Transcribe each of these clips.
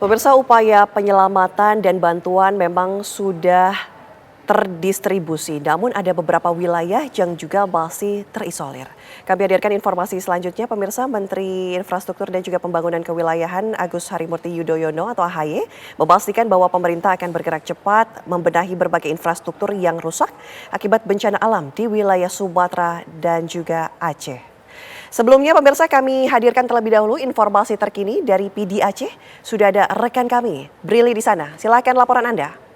Pemirsa, upaya penyelamatan dan bantuan memang sudah terdistribusi, namun ada beberapa wilayah yang juga masih terisolir. Kami hadirkan informasi selanjutnya, pemirsa. Menteri Infrastruktur dan juga Pembangunan Kewilayahan Agus Harimurti Yudhoyono atau AHY memastikan bahwa pemerintah akan bergerak cepat membenahi berbagai infrastruktur yang rusak akibat bencana alam di wilayah Sumatera dan juga Aceh. Sebelumnya pemirsa, kami hadirkan terlebih dahulu informasi terkini dari PD Aceh. Sudah ada rekan kami, Brili di sana. Silakan laporan Anda.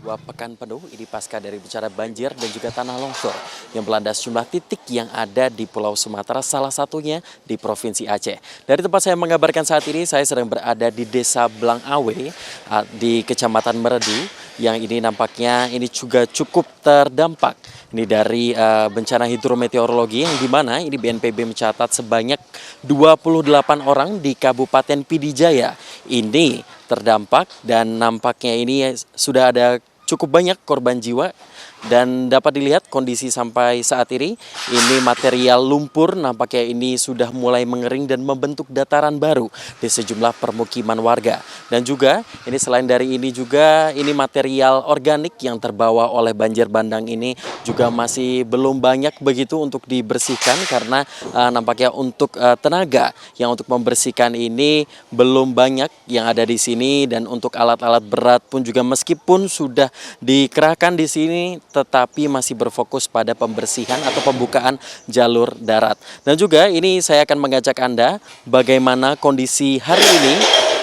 Dua pekan penuh ini pasca dari bencana banjir dan juga tanah longsor yang melanda sejumlah titik yang ada di Pulau Sumatera, salah satunya di Provinsi Aceh. Dari tempat saya mengabarkan saat ini, saya sedang berada di Desa Blangawe di Kecamatan Meredu, yang ini nampaknya ini juga cukup terdampak. Ini dari bencana hidrometeorologi yang dimana ini BNPB mencatat sebanyak 28 orang di Kabupaten Pidijaya ini terdampak, dan nampaknya ini sudah ada cukup banyak korban jiwa. Dan dapat dilihat kondisi sampai saat ini material lumpur nampaknya ini sudah mulai mengering dan membentuk dataran baru di sejumlah permukiman warga. Dan juga ini selain dari ini juga ini material organik yang terbawa oleh banjir bandang ini juga masih belum banyak begitu untuk dibersihkan, karena nampaknya untuk tenaga yang untuk membersihkan ini belum banyak yang ada di sini, dan untuk alat-alat berat pun juga meskipun sudah dikerahkan di sini tetapi masih berfokus pada pembersihan atau pembukaan jalur darat. Dan juga ini saya akan mengajak Anda bagaimana kondisi hari ini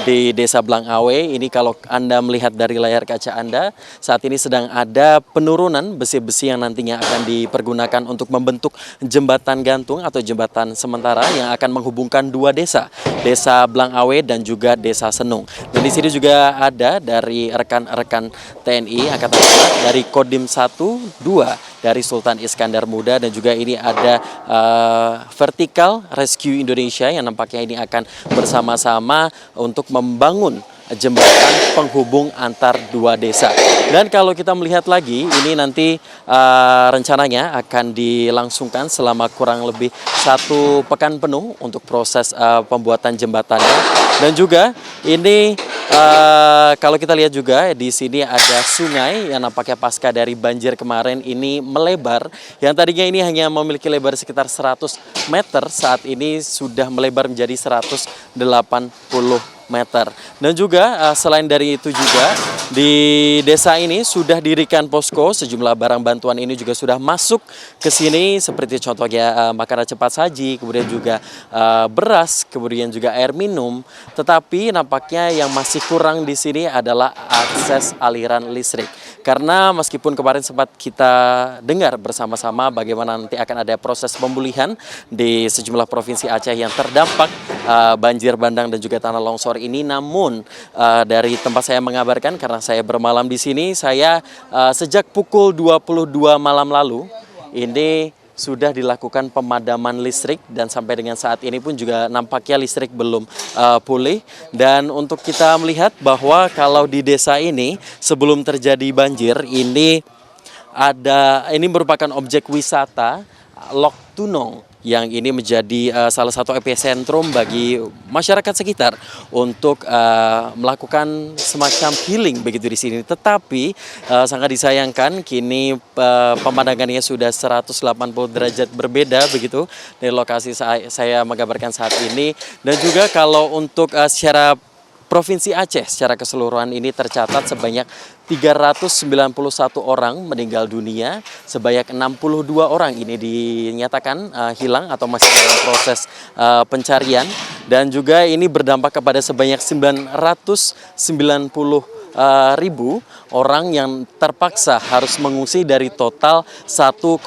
di Desa Blangawe. Ini kalau Anda melihat dari layar kaca Anda, saat ini sedang ada penurunan besi-besi yang nantinya akan dipergunakan untuk membentuk jembatan gantung atau jembatan sementara yang akan menghubungkan dua desa, Desa Blangawe dan juga Desa Senung. Dan di sini juga ada dari rekan-rekan TNI Angkatan Darat dari Kodim 1, 2 dari Sultan Iskandar Muda, dan juga ini ada Vertical Rescue Indonesia yang nampaknya ini akan bersama-sama untuk membangun jembatan penghubung antar dua desa. Dan kalau kita melihat lagi, ini nanti rencananya akan dilangsungkan selama kurang lebih 1 pekan penuh untuk proses pembuatan jembatannya. Dan juga ini kalau kita lihat juga di sini ada sungai yang nampaknya pasca dari banjir kemarin ini melebar. Yang tadinya ini hanya memiliki lebar sekitar 100 meter, saat ini sudah melebar menjadi 180 meter. Dan juga selain dari itu juga di desa ini sudah didirikan posko, sejumlah barang bantuan ini juga sudah masuk ke sini seperti contohnya makanan cepat saji, kemudian juga beras, kemudian juga air minum. Tetapi nampaknya yang masih kurang di sini adalah akses aliran listrik. Karena meskipun kemarin sempat kita dengar bersama-sama bagaimana nanti akan ada proses pemulihan di sejumlah provinsi Aceh yang terdampak banjir bandang dan juga tanah longsor ini, namun dari tempat saya mengabarkan, karena saya bermalam di sini, saya sejak pukul 22 malam lalu ini sudah dilakukan pemadaman listrik, dan sampai dengan saat ini pun juga nampaknya listrik belum pulih. Dan untuk kita melihat bahwa kalau di desa ini sebelum terjadi banjir ini merupakan objek wisata Lok Tunong, yang ini menjadi salah satu epicentrum bagi masyarakat sekitar untuk melakukan semacam healing begitu di sini. Tetapi sangat disayangkan kini pemandangannya sudah 180 derajat berbeda begitu dari lokasi saya mengabarkan saat ini. Dan juga kalau untuk secara Provinsi Aceh secara keseluruhan ini tercatat sebanyak 391 orang meninggal dunia, sebanyak 62 orang ini dinyatakan hilang atau masih dalam proses pencarian, dan juga ini berdampak kepada sebanyak 990 ribu orang yang terpaksa harus mengungsi dari total 1,5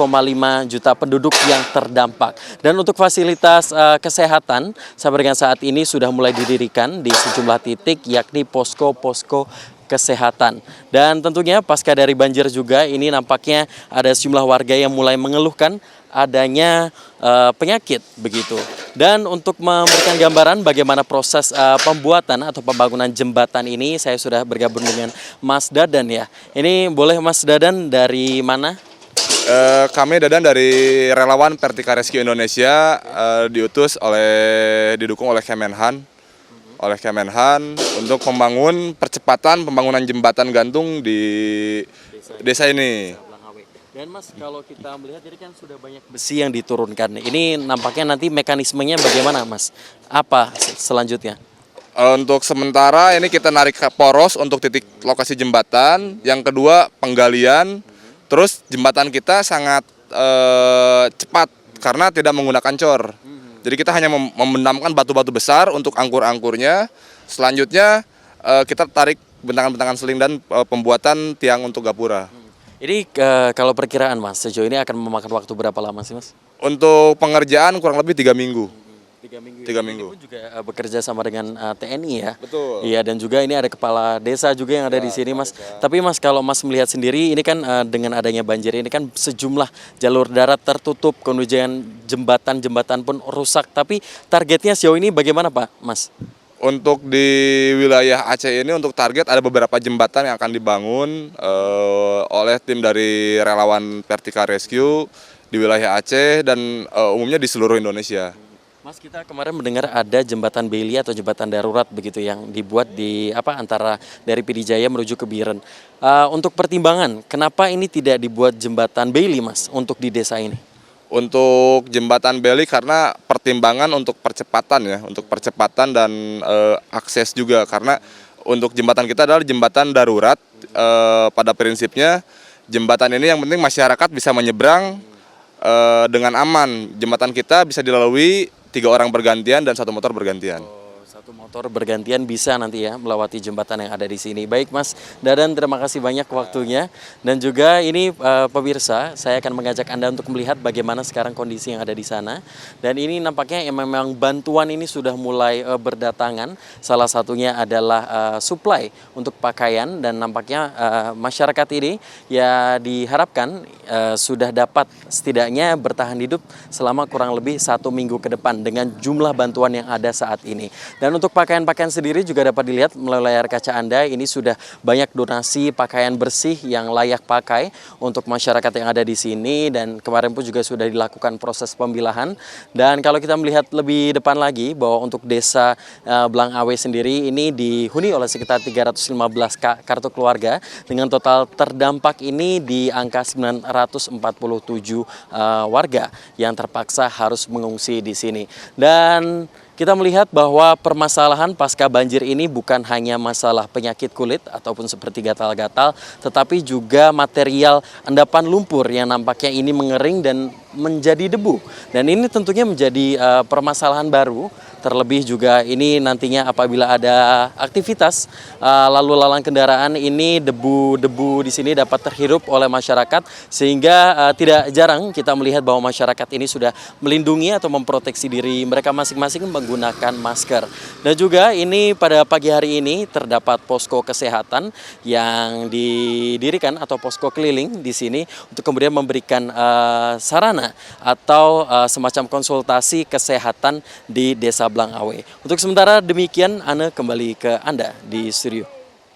juta penduduk yang terdampak. Dan untuk fasilitas kesehatan sampai dengan saat ini sudah mulai didirikan di sejumlah titik, yakni posko-posko kesehatan. Dan tentunya pasca dari banjir juga ini nampaknya ada sejumlah warga yang mulai mengeluhkan adanya penyakit begitu. Dan untuk memberikan gambaran bagaimana proses pembuatan atau pembangunan jembatan ini, saya sudah bergabung dengan Mas Dadan ya. Ini boleh Mas Dadan dari mana? Kami Dadan dari relawan Vertika Rescue Indonesia didukung oleh Kemenhan untuk percepatan pembangunan jembatan gantung di desa ini. Dan Mas, kalau kita melihat ini kan sudah banyak besi yang diturunkan. Ini nampaknya nanti mekanismenya bagaimana, Mas? Apa selanjutnya? Untuk sementara ini kita narik ke poros untuk titik lokasi jembatan. Yang kedua penggalian. Terus jembatan kita sangat cepat karena tidak menggunakan cor. Jadi kita hanya membenamkan batu-batu besar untuk angkur-angkurnya. Selanjutnya kita tarik bentangan-bentangan seling dan pembuatan tiang untuk gapura. Ini kalau perkiraan Mas, sejauh ini akan memakan waktu berapa lama sih Mas? Untuk pengerjaan kurang lebih 3 minggu. 3 minggu. 3 minggu. Ini pun juga bekerja sama dengan TNI ya. Betul. Iya, dan juga ini ada kepala desa juga yang ada di sini Mas. Tapi Mas, kalau Mas melihat sendiri ini kan dengan adanya banjir ini kan sejumlah jalur darat tertutup, kemudian jembatan pun rusak. Tapi targetnya sejauh ini bagaimana Pak Mas? Untuk di wilayah Aceh ini untuk target ada beberapa jembatan yang akan dibangun oleh tim dari relawan Vertika Rescue di wilayah Aceh dan umumnya di seluruh Indonesia. Mas, kita kemarin mendengar ada jembatan Bailey atau jembatan darurat begitu yang dibuat di antara dari PD Jaya menuju ke Biren. Untuk pertimbangan, kenapa ini tidak dibuat jembatan Bailey Mas untuk di desa ini? Untuk jembatan Bailey karena pertimbangan untuk percepatan dan akses juga karena untuk jembatan kita adalah jembatan darurat. Pada prinsipnya jembatan ini yang penting masyarakat bisa menyeberang dengan aman. Jembatan kita bisa dilalui 3 orang bergantian dan 1 motor bergantian. Satu motor bergantian bisa nanti ya melewati jembatan yang ada di sini. Baik Mas Dadan, terima kasih banyak waktunya. Dan juga ini pemirsa, saya akan mengajak Anda untuk melihat bagaimana sekarang kondisi yang ada di sana. Dan ini nampaknya memang bantuan ini sudah mulai berdatangan. Salah satunya adalah suplai untuk pakaian dan nampaknya masyarakat ini ya diharapkan sudah dapat setidaknya bertahan hidup selama kurang lebih 1 minggu ke depan dengan jumlah bantuan yang ada saat ini. Dan untuk pakaian-pakaian sendiri juga dapat dilihat melalui layar kaca Anda, ini sudah banyak donasi pakaian bersih yang layak pakai untuk masyarakat yang ada di sini dan kemarin pun juga sudah dilakukan proses pemilahan. Dan kalau kita melihat lebih depan lagi bahwa untuk desa Blangawe sendiri ini dihuni oleh sekitar 315 kartu keluarga dengan total terdampak ini di angka 947 warga yang terpaksa harus mengungsi di sini. Dan kita melihat bahwa permasalahan pasca banjir ini bukan hanya masalah penyakit kulit ataupun seperti gatal-gatal, tetapi juga material endapan lumpur yang nampaknya ini mengering dan menjadi debu. Dan ini tentunya menjadi permasalahan baru. Terlebih juga ini nantinya apabila ada aktivitas lalu lalang kendaraan ini debu-debu di sini dapat terhirup oleh masyarakat sehingga tidak jarang kita melihat bahwa masyarakat ini sudah melindungi atau memproteksi diri mereka masing-masing menggunakan masker. Dan juga ini pada pagi hari ini terdapat posko kesehatan yang didirikan atau posko keliling di sini untuk kemudian memberikan sarana atau semacam konsultasi kesehatan di Desa Blangawe. Untuk sementara demikian, Ana kembali ke Anda di studio.